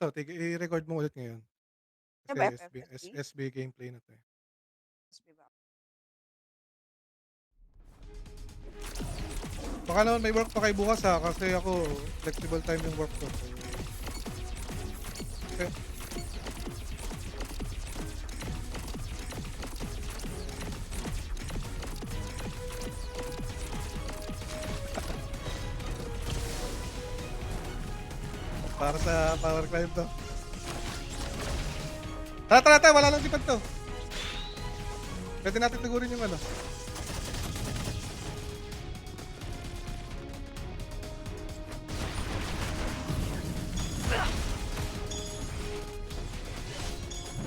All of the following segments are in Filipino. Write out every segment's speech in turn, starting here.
to, i-record mo ulit ngayon. Ano Kasi ba FFSC? SB gameplay na 'to, eh. SB ba? Baka naman may work pa kayo bukas, kasi ako flexible time yung work ko. So, para sa power climb 'to. Tara, tara, tara, wala lang lipad 'to. Puwede natin tugurin yung ano.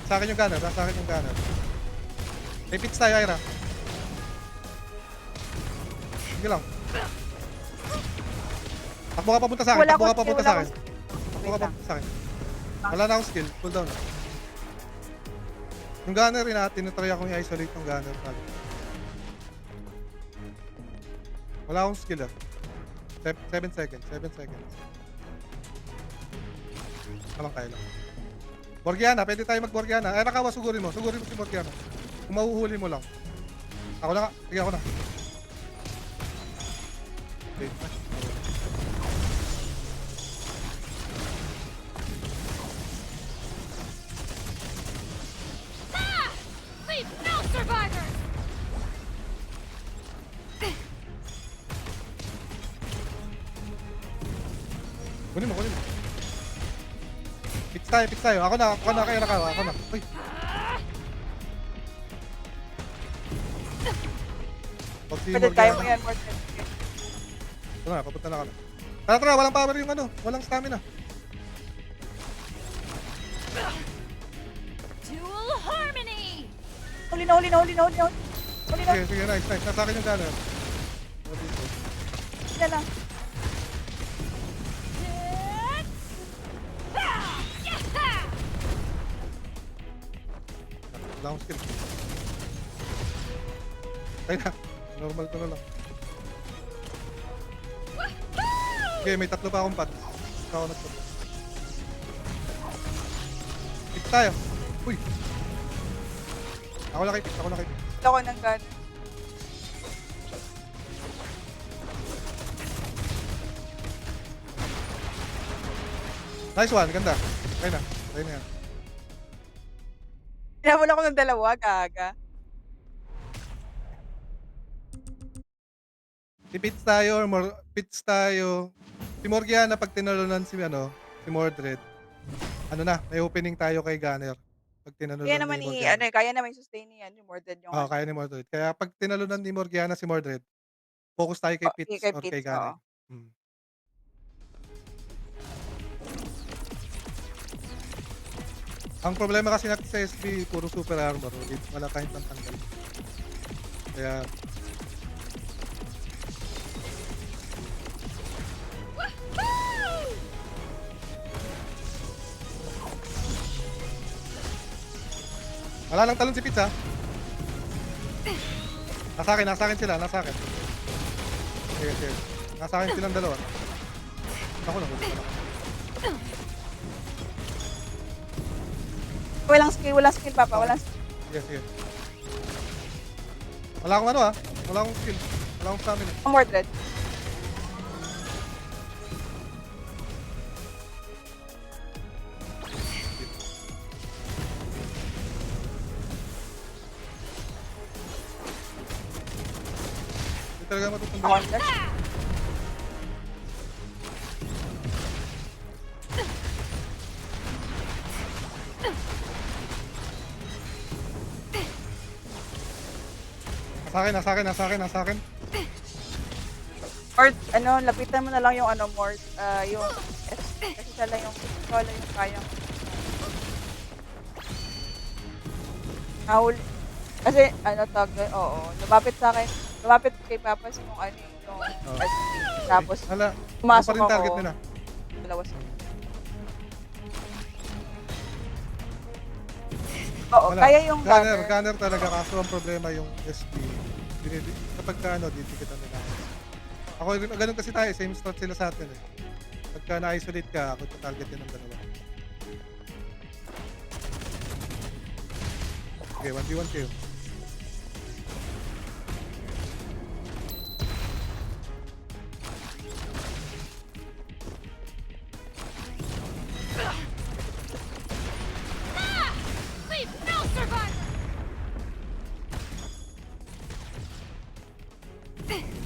Sa'kin yung gunner, nasa akin yung gunner. May pits tayo, Ira. Sige lang. Takbo ka papunta sa'kin, Wala takbo akong ka skill, papunta wala akong sa'kin. skill. Takbo Wait ka lang. papunta sa'kin. Wala na akong skill, cooldown na. Yung gunner tinatry akong i-isolate yung gunner natin. Wala akong skill, 7 seconds, 7 seconds. Kaya lang. Morgiana, pwede tayo mag-Morgiana. Ay, Nakawa, sugurin mo si Morgiana. Kung mahuhuli mo lang. Ako na nga, sige ako na. Wait. Leave no survivors! Kunin mo. Pits tayo. Ako na kayo Nakawa, ako na. Uy, pag si Pwede kaya mo Morgiana. yan, Morten. Ito na, papunta na kami. Tara, tara, walang power yung ano, walang stamina. Dual harmony! Huli na, huli na, huli na, huli na. Huli na, Sige, nice. Nasa akin yung gunner. huli na lang. Wala akong skill. Kaya na, normal ko na lang. Okay, may tatlo pa akong pot. Ikaw ako nagtatlo. Pits tayo. Uy. Ako na kay Pits. Ito ko ng gun. Nice one, ganda. Okay na yan. Hinabol ako ng dalawa, gaga. Pits tayo. Si Morgiana pag tinalunan si Mordred. May opening tayo kay Gunner. Pag Kaya tinalunan ni naman Morgiana. kaya naman i-sustain niyan, yung more than yung Oo, ano. kaya ni Mordred. Kaya pag tinalunan ni Morgiana si Mordred, focus tayo kay Pits Kay or kay Pitts, oo. Gunner. Hmm. Ang problema kasi natin sa SB, puro super armor. Wala tayong pantanggal. Kaya, wala lang talon si Pits, ha. Nasa akin sila. Sige. Nasa akin silang dalawa. Ako na, huli pa lang. Walang skill, Papa, walang skill. Sige. Wala akong wala akong skill. Wala akong stamina. Mordred. Hindi talaga matutumbang. Ako ang dash. Nasa akin. Or lapitan mo na lang yung Mord, yung S. Kasi siya lang yung kayang nahuli. Kasi tawag doon, oo. Lumapit kay Papa yung yung Oh. SP. Tapos, Hala, ano pa pumasok rin target ako, nila. dalawa sila. Oo, Wala. kaya yung gunner. Gunner talaga, kaso ang problema yung SB. Kapag didikitan nila. Ako, ganun kasi tayo, same strat sila sa atin, eh. Pagka na-isolate ka, ako target din ng dalawa. Okay, 1v1 kayo. Leave no survivor! Woohoo!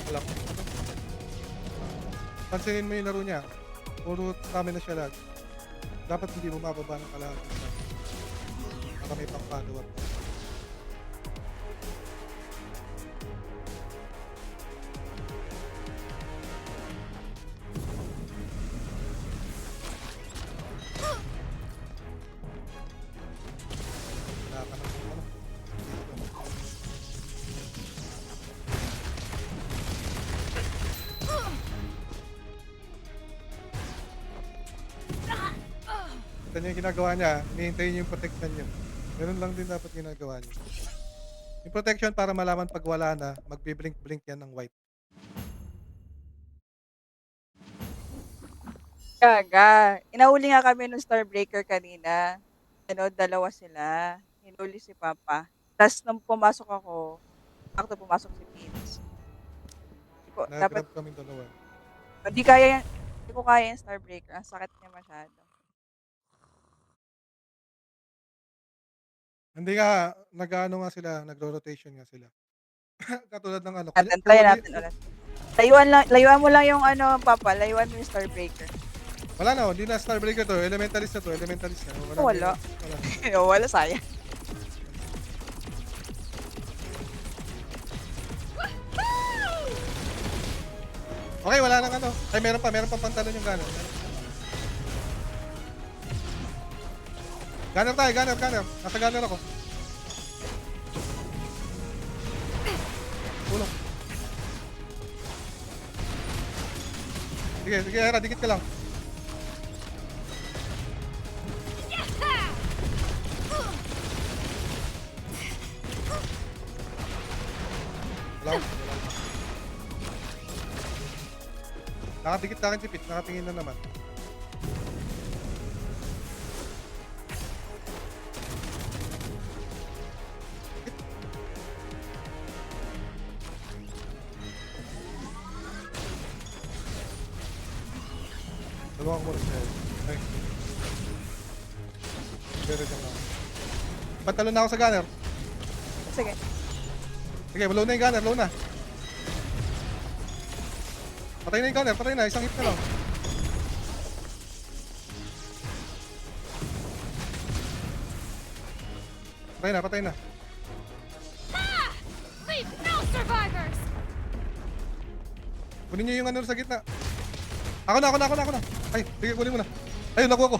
Wala ko. Pansinin mo yung laro niya. Puro stamina siya lahat. Dapat hindi mo mababa ng kalahati. Para may pang-follow up. Wala ka ng ano. Ito niya yung ginagawa niya. Hinihintay niya yung protection niyo. Ganun lang din dapat ginagawa niyo. Yung protection para malaman pag wala na, magbi-blink-blink yan ng white. Gaga. Inahuli nga kami nung Starbreaker kanina. Ano, dalawa sila. Hinuli si Papa. Tapos nung pumasok ako, sakto pumasok si Vince. Dapat, Nag-grab kami dalawa. hindi ko kaya yung Starbreaker. Ang sakit niya masyado. Hindi nga, nag-ano nga sila, nagro-rotation nga sila. Katulad ng ano. Natin, try natin ulit. Layuan mo lang yung ano, Papa. Layuan mo yung Starbreaker. Wala na, hindi na Starbreaker to. Elementalist na to, elementalist na. Wala. Wala. Wala, sayang. Okay, wala nang ano. Ay, meron pa pantalon yung gunner. Gunner tayo, gunner. Nasa gunner ako. Tulong. Sige, Hera, dikit ka lang. Wala. Nakadikit na akin si Pit, nakatingin na naman. Dalawang ko muna siya. Ay. Pero dyan lang. Pantalon na ako sa gunner. Sige. Sige, low na yung gunner, low na. Patay na yung gunner, patay na. Isang hit na lang. Patay na. Ah! Leave no survivors! Kunin niyo yung ano sa gitna. Ako na. Ay, sige, kunin mo na. Ayun, nakuha ko.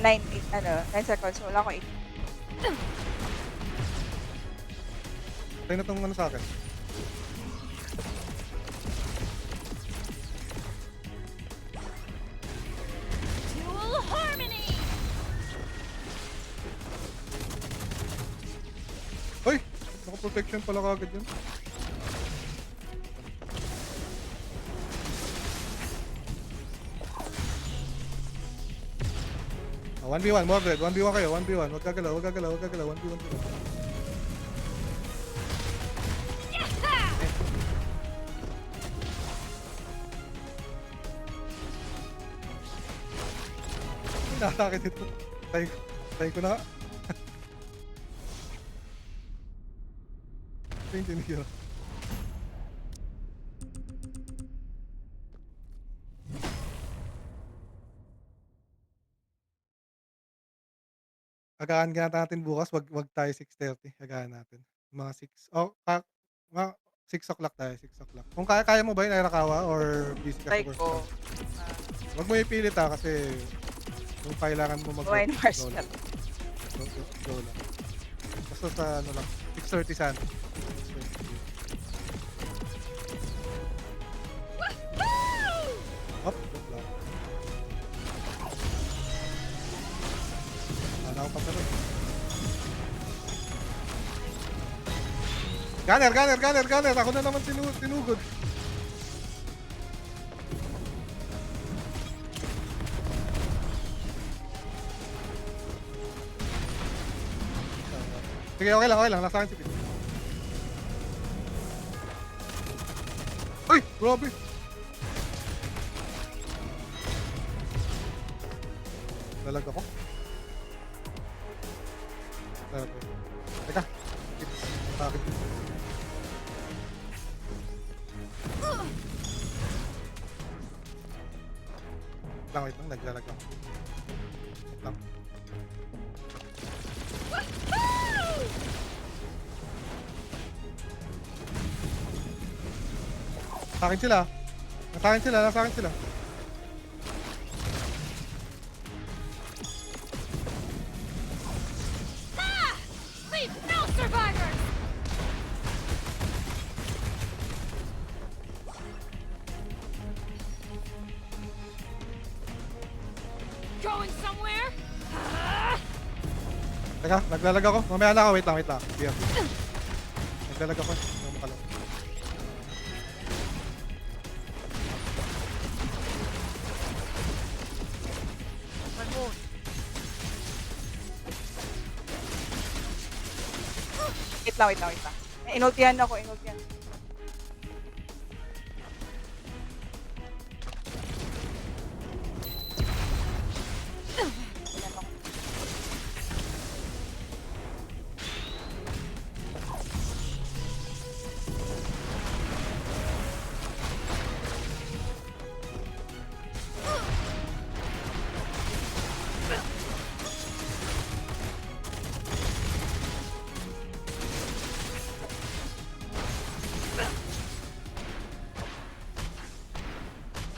9 seconds. Wala ko 8. Patay na tong ano sa akin. Dual harmony! Hoy! Naka-protection pala kagad yun. Oh, 1v1, Mordred. 1v1 kayo, 1v1. Huwag gagalaw. 1v1 kayo. Nakakakit ito. Tayo ko na nga. Thank you. Agahan nga natin bukas, wag tayo 6:30, agahan natin. Mga 6 mga 6 o'clock tayo, 6 o'clock. Kung kaya mo ba yun, Arakawa, or busy ka Try sa work? ko. Wag mo ipilit kasi kung kailangan mo Wine mag-work, Mars go na. lang. Go lang. Basta sa ano lang, 6:30 sana. 6:30. Hop, joke lang. Wala na akong pagkaroon. Gunner! Ako na naman tinugod. Sige, okay lang. Nasa akin si Pete. Ay! Grabe! Lalag ako. Teka. Sa akin. Wait lang. Naglalag ako. Wait lang. Nasa akin sila. Nasa akin sila. Ah! Leave no survivors! Going somewhere? Ah! Teka, naglalag ako. Mamaya na ako. Wait lang. Here. Naglalag ako. Hindi ako makalaw. Wait lang. Inultihan ako.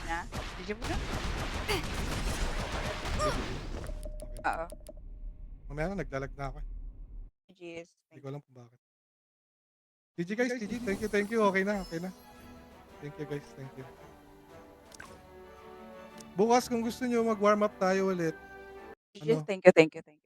Na? GG mo na? Oo. Mamaya na, naglalag na ako. GG's. Hindi ko alam kung bakit. GG guys, GG. Thank you. Okay na. Thank you guys, thank you. Bukas kung gusto nyo mag-warm up tayo ulit. GG's. Ano? Thank you.